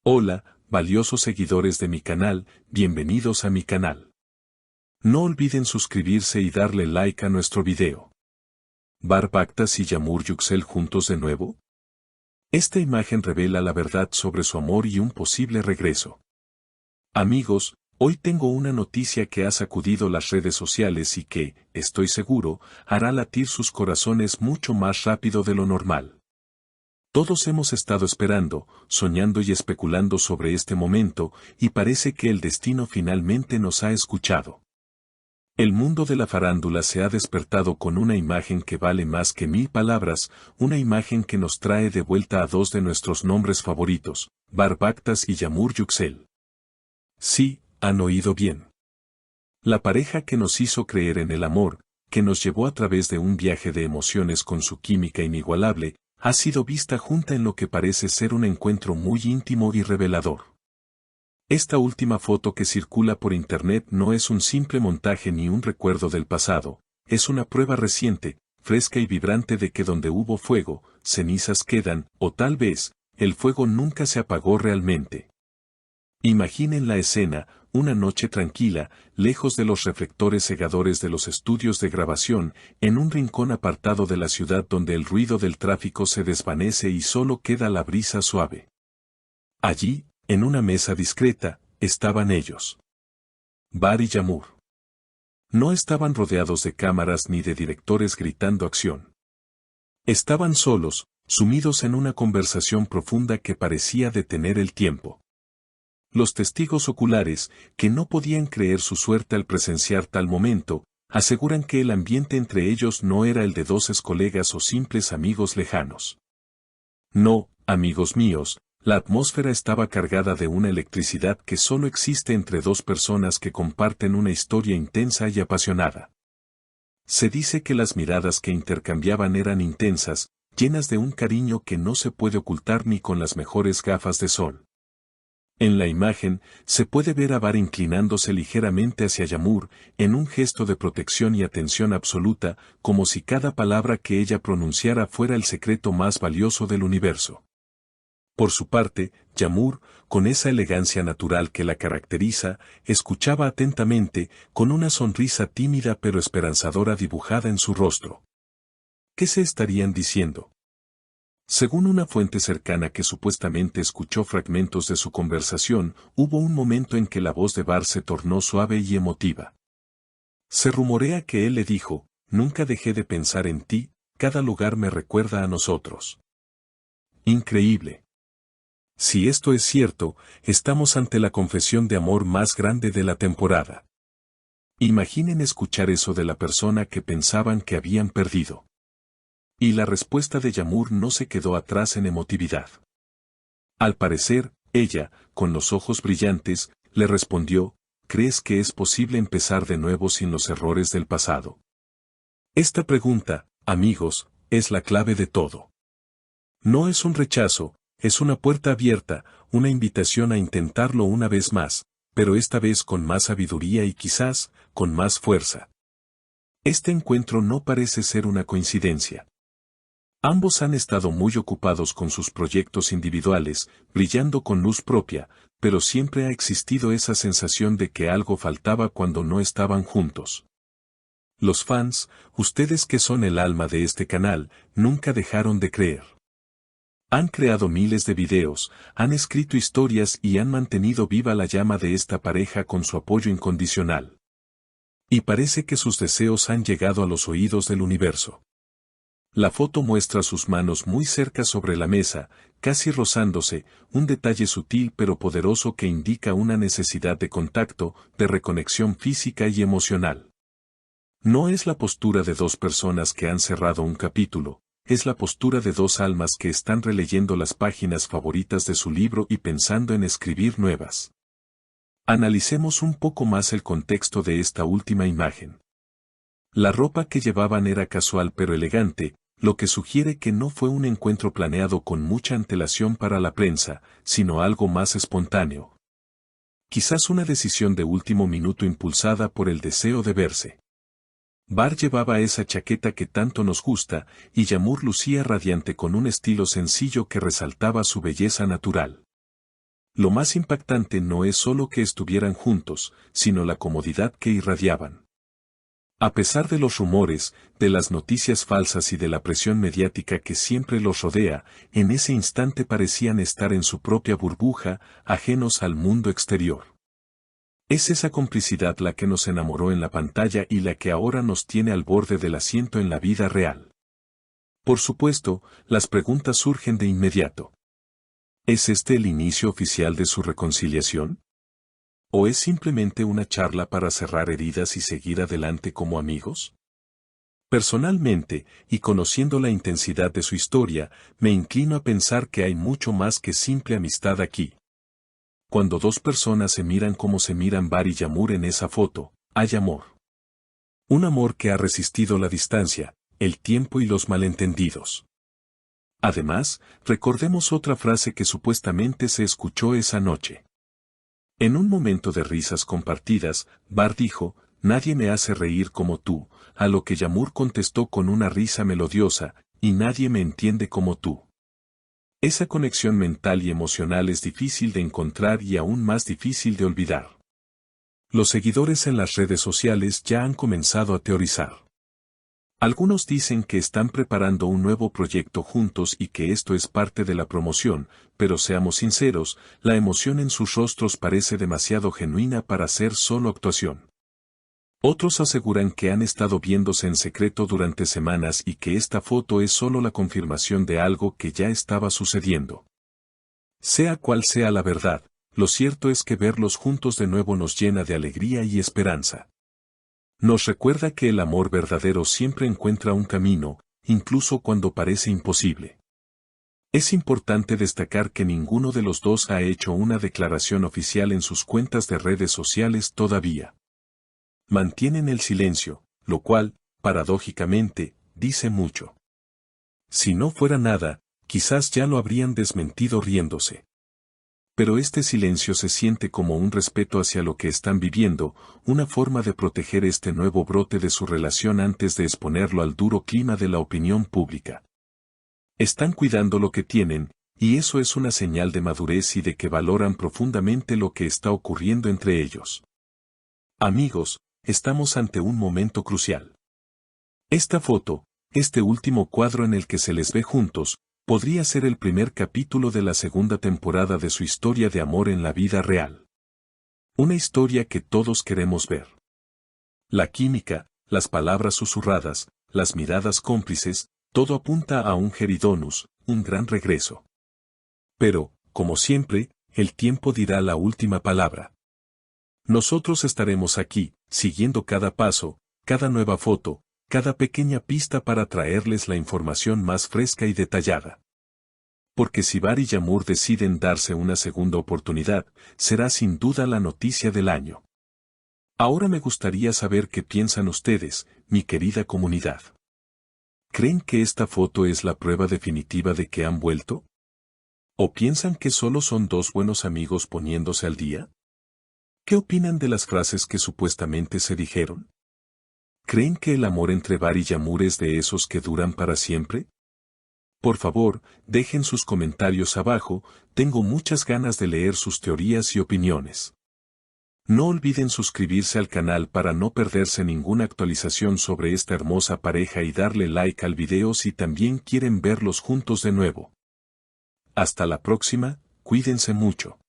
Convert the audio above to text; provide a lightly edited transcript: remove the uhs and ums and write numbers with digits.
Hola, valiosos seguidores de mi canal, bienvenidos a mi canal. No olviden suscribirse y darle like a nuestro video. ¿Bar Baktas y Yağmur Yüksel juntos de nuevo? Esta imagen revela la verdad sobre su amor y un posible regreso. Amigos, hoy tengo una noticia que ha sacudido las redes sociales y que, estoy seguro, hará latir sus corazones mucho más rápido de lo normal. Todos hemos estado esperando, soñando y especulando sobre este momento, y parece que el destino finalmente nos ha escuchado. El mundo de la farándula se ha despertado con una imagen que vale más que 1000 palabras, una imagen que nos trae de vuelta a dos de nuestros nombres favoritos, Bar Baktas y Yağmur Yüksel. Sí, han oído bien. La pareja que nos hizo creer en el amor, que nos llevó a través de un viaje de emociones con su química inigualable, ha sido vista junta en lo que parece ser un encuentro muy íntimo y revelador. Esta última foto que circula por internet no es un simple montaje ni un recuerdo del pasado, es una prueba reciente, fresca y vibrante de que donde hubo fuego, cenizas quedan, o tal vez, el fuego nunca se apagó realmente. Imaginen la escena, una noche tranquila, lejos de los reflectores cegadores de los estudios de grabación, en un rincón apartado de la ciudad donde el ruido del tráfico se desvanece y solo queda la brisa suave. Allí, en una mesa discreta, estaban ellos. Bar y Yağmur. No estaban rodeados de cámaras ni de directores gritando acción. Estaban solos, sumidos en una conversación profunda que parecía detener el tiempo. Los testigos oculares, que no podían creer su suerte al presenciar tal momento, aseguran que el ambiente entre ellos no era el de dos colegas o simples amigos lejanos. No, amigos míos, la atmósfera estaba cargada de una electricidad que solo existe entre dos personas que comparten una historia intensa y apasionada. Se dice que las miradas que intercambiaban eran intensas, llenas de un cariño que no se puede ocultar ni con las mejores gafas de sol. En la imagen, se puede ver a Bar inclinándose ligeramente hacia Yağmur, en un gesto de protección y atención absoluta, como si cada palabra que ella pronunciara fuera el secreto más valioso del universo. Por su parte, Yağmur, con esa elegancia natural que la caracteriza, escuchaba atentamente, con una sonrisa tímida pero esperanzadora dibujada en su rostro. ¿Qué se estarían diciendo? Según una fuente cercana que supuestamente escuchó fragmentos de su conversación, hubo un momento en que la voz de Bar se tornó suave y emotiva. Se rumorea que él le dijo, «Nunca dejé de pensar en ti, cada lugar me recuerda a nosotros». Increíble. Si esto es cierto, estamos ante la confesión de amor más grande de la temporada. Imaginen escuchar eso de la persona que pensaban que habían perdido. Y la respuesta de Yağmur no se quedó atrás en emotividad. Al parecer, ella, con los ojos brillantes, le respondió, ¿crees que es posible empezar de nuevo sin los errores del pasado? Esta pregunta, amigos, es la clave de todo. No es un rechazo, es una puerta abierta, una invitación a intentarlo una vez más, pero esta vez con más sabiduría y quizás, con más fuerza. Este encuentro no parece ser una coincidencia. Ambos han estado muy ocupados con sus proyectos individuales, brillando con luz propia, pero siempre ha existido esa sensación de que algo faltaba cuando no estaban juntos. Los fans, ustedes que son el alma de este canal, nunca dejaron de creer. Han creado miles de videos, han escrito historias y han mantenido viva la llama de esta pareja con su apoyo incondicional. Y parece que sus deseos han llegado a los oídos del universo. La foto muestra sus manos muy cerca sobre la mesa, casi rozándose, un detalle sutil pero poderoso que indica una necesidad de contacto, de reconexión física y emocional. No es la postura de dos personas que han cerrado un capítulo, es la postura de dos almas que están releyendo las páginas favoritas de su libro y pensando en escribir nuevas. Analicemos un poco más el contexto de esta última imagen. La ropa que llevaban era casual pero elegante, lo que sugiere que no fue un encuentro planeado con mucha antelación para la prensa, sino algo más espontáneo. Quizás una decisión de último minuto impulsada por el deseo de verse. Bar llevaba esa chaqueta que tanto nos gusta, y Yağmur lucía radiante con un estilo sencillo que resaltaba su belleza natural. Lo más impactante no es solo que estuvieran juntos, sino la comodidad que irradiaban. A pesar de los rumores, de las noticias falsas y de la presión mediática que siempre los rodea, en ese instante parecían estar en su propia burbuja, ajenos al mundo exterior. Es esa complicidad la que nos enamoró en la pantalla y la que ahora nos tiene al borde del asiento en la vida real. Por supuesto, las preguntas surgen de inmediato. ¿Es este el inicio oficial de su reconciliación? ¿O es simplemente una charla para cerrar heridas y seguir adelante como amigos? Personalmente, y conociendo la intensidad de su historia, me inclino a pensar que hay mucho más que simple amistad aquí. Cuando dos personas se miran como se miran Bar y Yağmur en esa foto, hay amor. Un amor que ha resistido la distancia, el tiempo y los malentendidos. Además, recordemos otra frase que supuestamente se escuchó esa noche. En un momento de risas compartidas, Bar dijo, «Nadie me hace reír como tú», a lo que Yağmur contestó con una risa melodiosa, «Y nadie me entiende como tú». Esa conexión mental y emocional es difícil de encontrar y aún más difícil de olvidar. Los seguidores en las redes sociales ya han comenzado a teorizar. Algunos dicen que están preparando un nuevo proyecto juntos y que esto es parte de la promoción, pero seamos sinceros, la emoción en sus rostros parece demasiado genuina para ser solo actuación. Otros aseguran que han estado viéndose en secreto durante semanas y que esta foto es solo la confirmación de algo que ya estaba sucediendo. Sea cual sea la verdad, lo cierto es que verlos juntos de nuevo nos llena de alegría y esperanza. Nos recuerda que el amor verdadero siempre encuentra un camino, incluso cuando parece imposible. Es importante destacar que ninguno de los dos ha hecho una declaración oficial en sus cuentas de redes sociales todavía. Mantienen el silencio, lo cual, paradójicamente, dice mucho. Si no fuera nada, quizás ya lo habrían desmentido riéndose. Pero este silencio se siente como un respeto hacia lo que están viviendo, una forma de proteger este nuevo brote de su relación antes de exponerlo al duro clima de la opinión pública. Están cuidando lo que tienen, y eso es una señal de madurez y de que valoran profundamente lo que está ocurriendo entre ellos. Amigos, estamos ante un momento crucial. Esta foto, este último cuadro en el que se les ve juntos, podría ser el primer capítulo de la segunda temporada de su historia de amor en la vida real. Una historia que todos queremos ver. La química, las palabras susurradas, las miradas cómplices, todo apunta a un Geridonus, un gran regreso. Pero, como siempre, el tiempo dirá la última palabra. Nosotros estaremos aquí, siguiendo cada paso, cada nueva foto, cada pequeña pista para traerles la información más fresca y detallada. Porque si Bar y Yağmur deciden darse una segunda oportunidad, será sin duda la noticia del año. Ahora me gustaría saber qué piensan ustedes, mi querida comunidad. ¿Creen que esta foto es la prueba definitiva de que han vuelto? ¿O piensan que solo son dos buenos amigos poniéndose al día? ¿Qué opinan de las frases que supuestamente se dijeron? ¿Creen que el amor entre Bar y Yağmur es de esos que duran para siempre? Por favor, dejen sus comentarios abajo, tengo muchas ganas de leer sus teorías y opiniones. No olviden suscribirse al canal para no perderse ninguna actualización sobre esta hermosa pareja y darle like al video si también quieren verlos juntos de nuevo. Hasta la próxima, cuídense mucho.